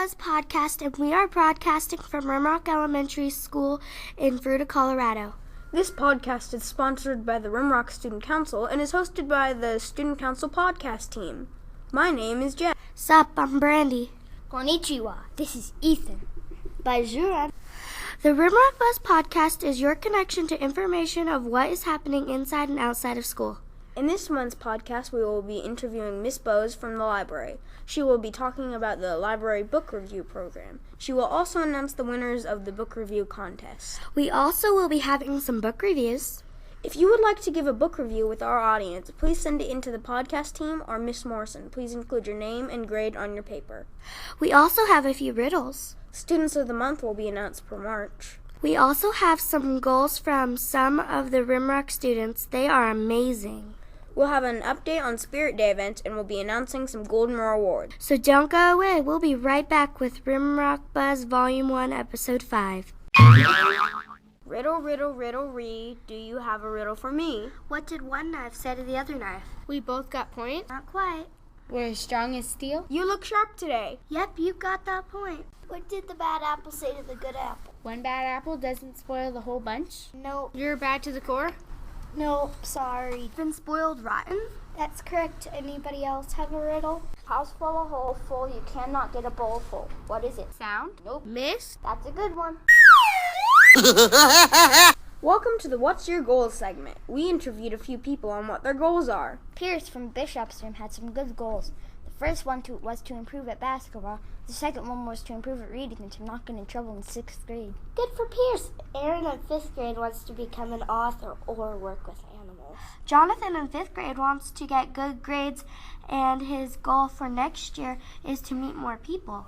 Buzz Podcast, and we are broadcasting from Rimrock Elementary School in Fruita, Colorado. This podcast is sponsored by the Rimrock Student Council and is hosted by the Student Council podcast team. My name is Jeff. Sup, I'm Brandy. Konnichiwa, this is Ethan. Bonjour. The Rimrock Buzz Podcast is your connection to information of what is happening inside and outside of school. In this month's podcast, we will be interviewing Miss Bose from the library. She will be talking about the library book review program. She will also announce the winners of the book review contest. We also will be having some book reviews. If you would like to give a book review with our audience, please send it in to the podcast team or Miss Morrison. Please include your name and grade on your paper. We also have a few riddles. Students of the month will be announced for March. We also have some goals from some of the Rimrock students. They are amazing. We'll have an update on Spirit Day events, and we'll be announcing some Golden Roar awards. So don't go away. We'll be right back with Rimrock Buzz Volume 1, Episode 5. Riddle, riddle, riddle, read. Do you have a riddle for me? What did one knife say to the other knife? We both got points. Not quite. We're as strong as steel. You look sharp today. Yep, you got that point. What did the bad apple say to the good apple? One bad apple doesn't spoil the whole bunch. No, You're bad to the core? no, sorry. Been spoiled rotten? That's correct. Anybody else have a riddle? House full, a hole full, you cannot get a bowl full. What is it? Sound? Nope. Miss? That's a good one. Welcome to the What's Your Goals segment. We interviewed a few people on what their goals are. Pierce from Bishop's room had some good goals. The first one was to improve at basketball. The second one was to improve at reading and to not get in trouble in 6th grade. Good for Pierce. Aaron in 5th grade wants to become an author or work with animals. Jonathan in 5th grade wants to get good grades, and his goal for next year is to meet more people.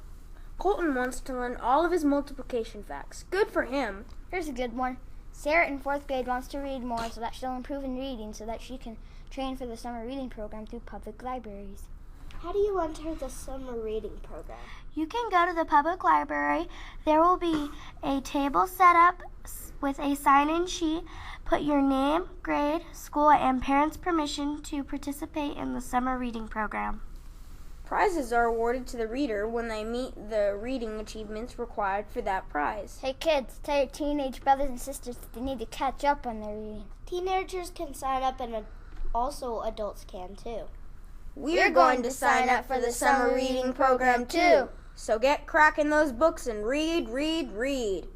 Colton wants to learn all of his multiplication facts. Good for him. Here's a good one. Sarah in 4th grade wants to read more so that she'll improve in reading so that she can train for the summer reading program through public libraries. How do you enter the summer reading program? You can go to the public library. There will be a table set up with a sign-in sheet. Put your name, grade, school, and parents' permission to participate in the summer reading program. Prizes are awarded to the reader when they meet the reading achievements required for that prize. Hey kids, tell your teenage brothers and sisters that they need to catch up on their reading. Teenagers can sign up and also adults can too. We're going to sign up for the summer reading program too. So get cracking those books and read, read, read.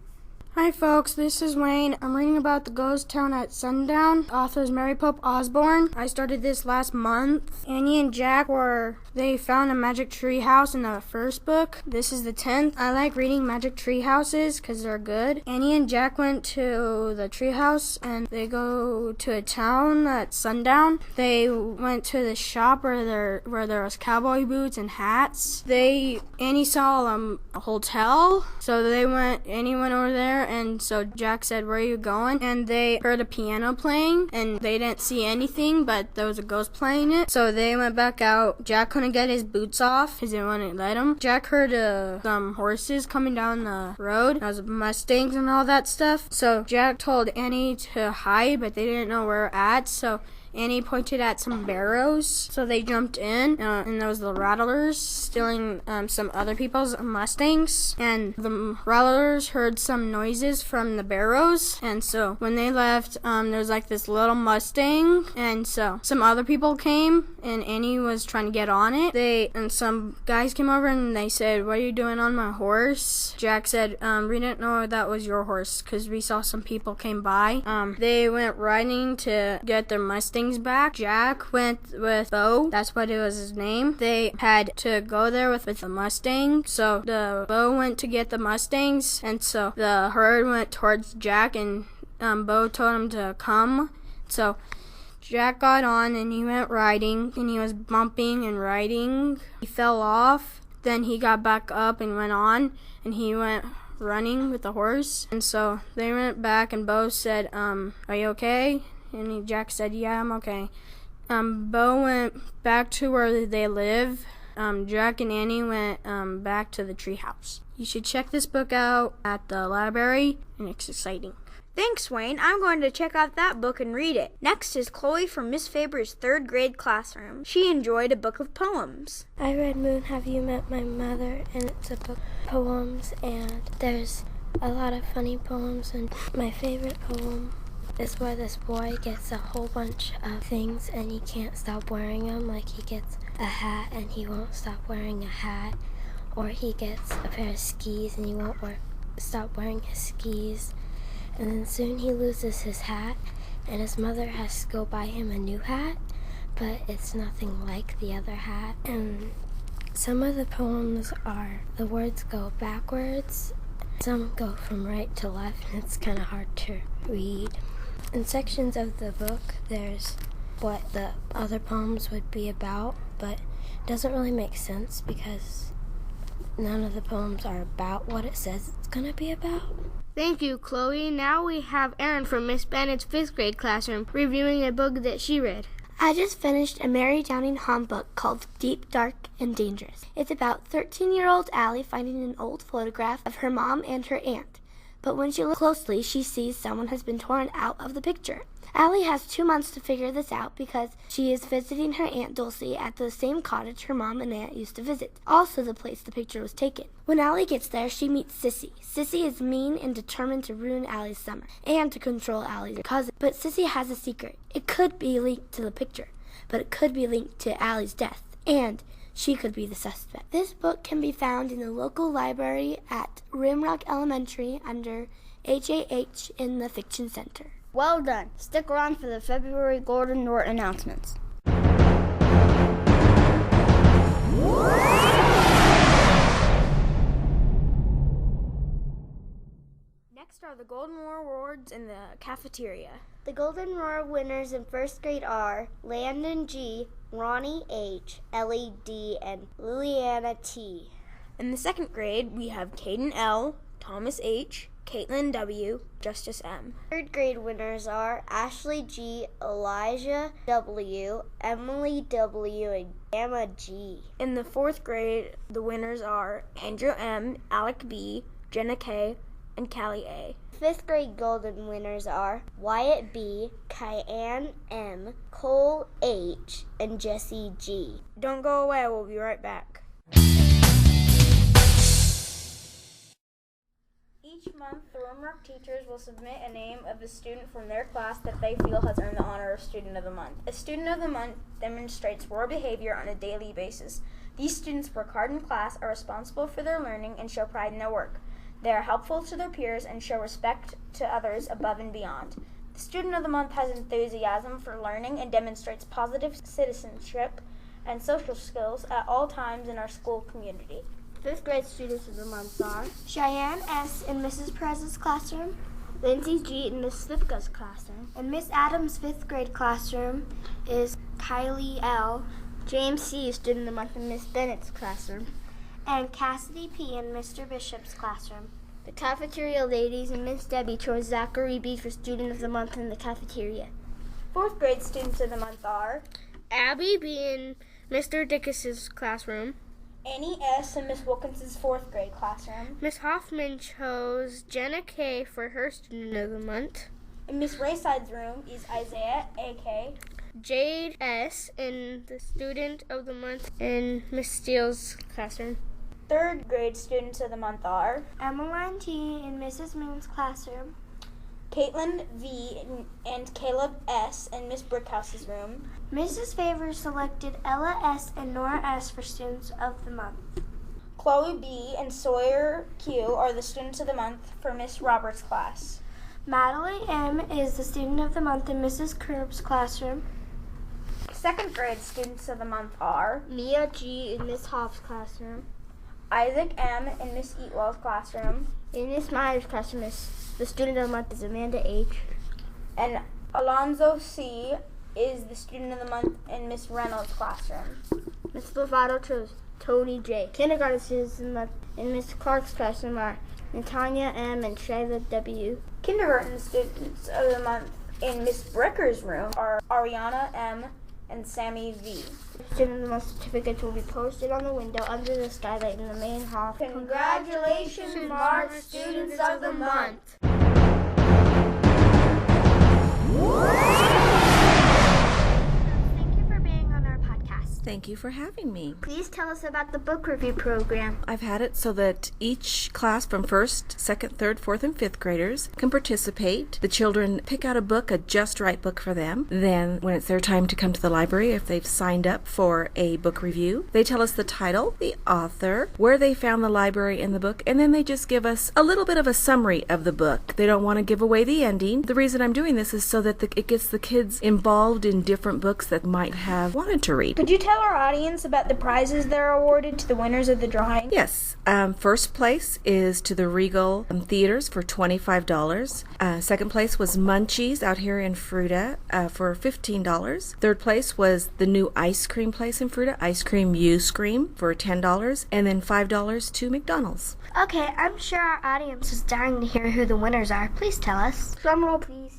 Hi folks, this is Wayne. I'm reading about the Ghost Town at Sundown. Authors Mary Pope Osborne. I started this last month. Annie and Jack they found a magic tree house in the first book. This is the 10th. I like reading magic tree houses because they're good. Annie and Jack went to the tree house and they go to a town at sundown. They went to the shop where there was cowboy boots and hats. Annie saw a hotel, so Annie went over there. And so Jack said, "Where are you going?" And they heard a piano playing, and they didn't see anything, but there was a ghost playing it. So they went back out. Jack couldn't get his boots off because they wouldn't let him. Jack heard some horses coming down the road. There was Mustangs and all that stuff. So Jack told Annie to hide, but they didn't know where at. So Annie pointed at some barrows, so they jumped in, and there was the Rattlers stealing some other people's Mustangs, and the Rattlers heard some noises from the barrows, and so when they left, there was like this little Mustang, and so some other people came, and Annie was trying to get on it. And some guys came over, and they said, "What are you doing on my horse?" Jack said, "We didn't know that was your horse, because we saw some people came by." They went riding to get their Mustangs back. Jack went with Bo. That's what it was his name. They had to go there with the Mustang. So the Bo went to get the Mustangs, and so the herd went towards Jack, and Bo told him to come. So Jack got on and he went riding, and he was bumping and riding. He fell off. Then he got back up and went on, and he went running with the horse. And so they went back, and Bo said, "Are you okay?" And Jack said, "Yeah, I'm okay." Bo went back to where they live. Jack and Annie went back to the treehouse. You should check this book out at the library, and it's exciting. Thanks, Wayne. I'm going to check out that book and read it. Next is Chloe from Miss Faber's 3rd grade classroom. She enjoyed a book of poems. I read Moon, Have You Met My Mother? And it's a book of poems, and there's a lot of funny poems, and my favorite poem is where this boy gets a whole bunch of things and he can't stop wearing them. Like he gets a hat and he won't stop wearing a hat, or he gets a pair of skis and he won't stop wearing his skis. And then soon he loses his hat, and his mother has to go buy him a new hat, but it's nothing like the other hat. And some of the poems the words go backwards, some go from right to left, and it's kind of hard to read. In sections of the book, there's what the other poems would be about, but it doesn't really make sense because none of the poems are about what it says it's going to be about. Thank you, Chloe. Now we have Erin from Miss Bennett's 5th grade classroom reviewing a book that she read. I just finished a Mary Downing Hahn book called Deep, Dark, and Dangerous. It's about 13-year-old Allie finding an old photograph of her mom and her aunt. But when she looks closely, she sees someone has been torn out of the picture. Allie has 2 months to figure this out because she is visiting her Aunt Dulcie at the same cottage her mom and aunt used to visit, also the place the picture was taken. When Allie gets there, she meets Sissy. Sissy is mean and determined to ruin Allie's summer and to control Allie's cousin. But Sissy has a secret. It could be linked to the picture, but it could be linked to Allie's death, and she could be the suspect. This book can be found in the local library at Rimrock Elementary under HAH in the Fiction Center. Well done. Stick around for the February Golden Nort announcements. Next are the Golden Roar Awards in the cafeteria. The Golden Roar winners in 1st grade are Landon G., Ronnie H., Ellie D., and Liliana T. In the 2nd grade, we have Caden L., Thomas H., Caitlin W., Justice M. 3rd grade winners are Ashley G., Elijah W., Emily W., and Gamma G. In the 4th grade, the winners are Andrew M., Alec B., Jenna K., and Callie A. 5th grade golden winners are Wyatt B., Kyan M., Cole H., and Jesse G. Don't go away, we'll be right back. Each month, the Rimrock teachers will submit a name of a student from their class that they feel has earned the honor of Student of the Month. A Student of the Month demonstrates roar behavior on a daily basis. These students work hard in class, are responsible for their learning, and show pride in their work. They are helpful to their peers and show respect to others above and beyond. The Student of the Month has enthusiasm for learning and demonstrates positive citizenship and social skills at all times in our school community. 5th grade students of the month are Cheyenne S. in Mrs. Perez's classroom, Lindsay G. in Miss Svifka's classroom, and Miss Adams' 5th grade classroom is Kylie L., James C., student of the month in Miss Bennett's classroom, and Cassidy P. in Mr. Bishop's classroom. The cafeteria ladies and Miss Debbie chose Zachary B. for student of the month in the cafeteria. 4th grade students of the month are Abby B. in Mr. Dickus's classroom. Annie S. in Miss Wilkinson's 4th grade classroom. Miss Hoffman chose Jenna K. for her student of the month. In Miss Rayside's room is Isaiah A.K. Jade S. in the student of the month in Miss Steele's classroom. 3rd grade students of the month are Emmeline T. in Mrs. Moon's classroom, Caitlin V. and Caleb S. in Miss Brickhouse's room. Mrs. Favors selected Ella S. and Nora S. for students of the month. Chloe B. and Sawyer Q. are the students of the month for Miss Roberts' class. Madeline M. is the student of the month in Mrs. Curb's classroom. 2nd grade students of the month are Mia G. in Miss Hoff's classroom, Isaac M. in Miss Eatwell's classroom, in Miss Myers' classroom, the student of the month is Amanda H. and Alonzo C. is the student of the month in Miss Reynolds' classroom. Miss Lovato chose Tony J. Kindergarten students of the month in Miss Clark's classroom are Natanya M. and Shayla W. Kindergarten students of the month in Miss Bricker's room are Ariana M. and Sammy V. Student of the month certificates will be posted on the window under the skylight in the main hall. Congratulations, March Students of the Month! Thank you for having me. Please tell us about the book review program. I've had it so that each class from 1st, 2nd, 3rd, 4th, and 5th graders can participate. The children pick out a book, a just right book for them. Then, when it's their time to come to the library, if they've signed up for a book review, they tell us the title, the author, where they found the library in the book, and then they just give us a little bit of a summary of the book. They don't want to give away the ending. The reason I'm doing this is so that it gets the kids involved in different books that might have wanted to read. Could you tell our audience about the prizes that are awarded to the winners of the drawing? Yes. First place is to the Regal Theaters for $25. Second place was Munchies out here in Fruita for $15. Third place was the new ice cream place in Fruita, Ice Cream You Scream, for $10. And then $5 to McDonald's. Okay, I'm sure our audience is dying to hear who the winners are. Please tell us. Drum roll, please.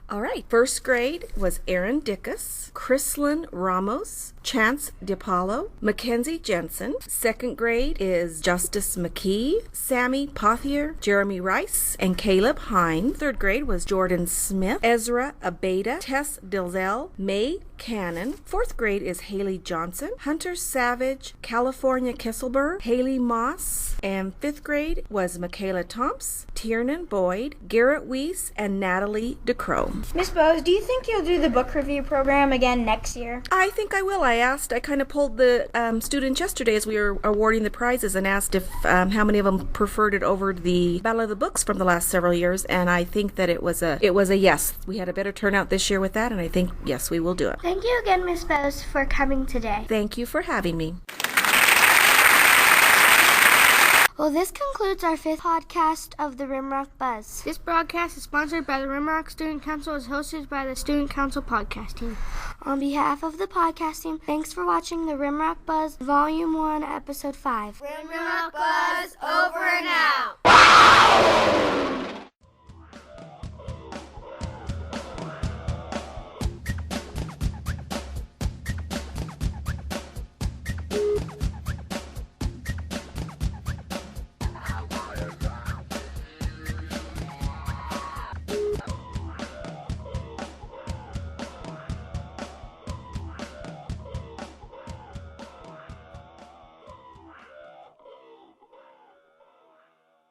All right. First grade was Aaron Dickus, Chrislyn Ramos, Chance DiPaolo, Mackenzie Jensen. Second grade is Justice McKee, Sammy Pothier, Jeremy Rice, and Caleb Hine. Third grade was Jordan Smith, Ezra Abeda, Tess Dilzell, May Cannon. Fourth grade is Haley Johnson, Hunter Savage, California Kisselberg, Haley Moss. And fifth grade was Michaela Tomps, Tiernan Boyd, Garrett Weiss, and Natalie DeCrow. Miss Bose, do you think you'll do the book review program again next year? I think I will. I kind of polled the students yesterday as we were awarding the prizes and asked if how many of them preferred it over the Battle of the Books from the last several years, and I think that it was a yes. We had a better turnout this year with that, and I think, yes, we will do it. Thank you again, Miss Bose, for coming today. Thank you for having me. Well, this concludes our 5th podcast of the Rimrock Buzz. This broadcast is sponsored by the Rimrock Student Council and is hosted by the Student Council podcast team. On behalf of the podcast team, thanks for watching the Rimrock Buzz Volume 1, Episode 5. Rimrock Buzz, over and out.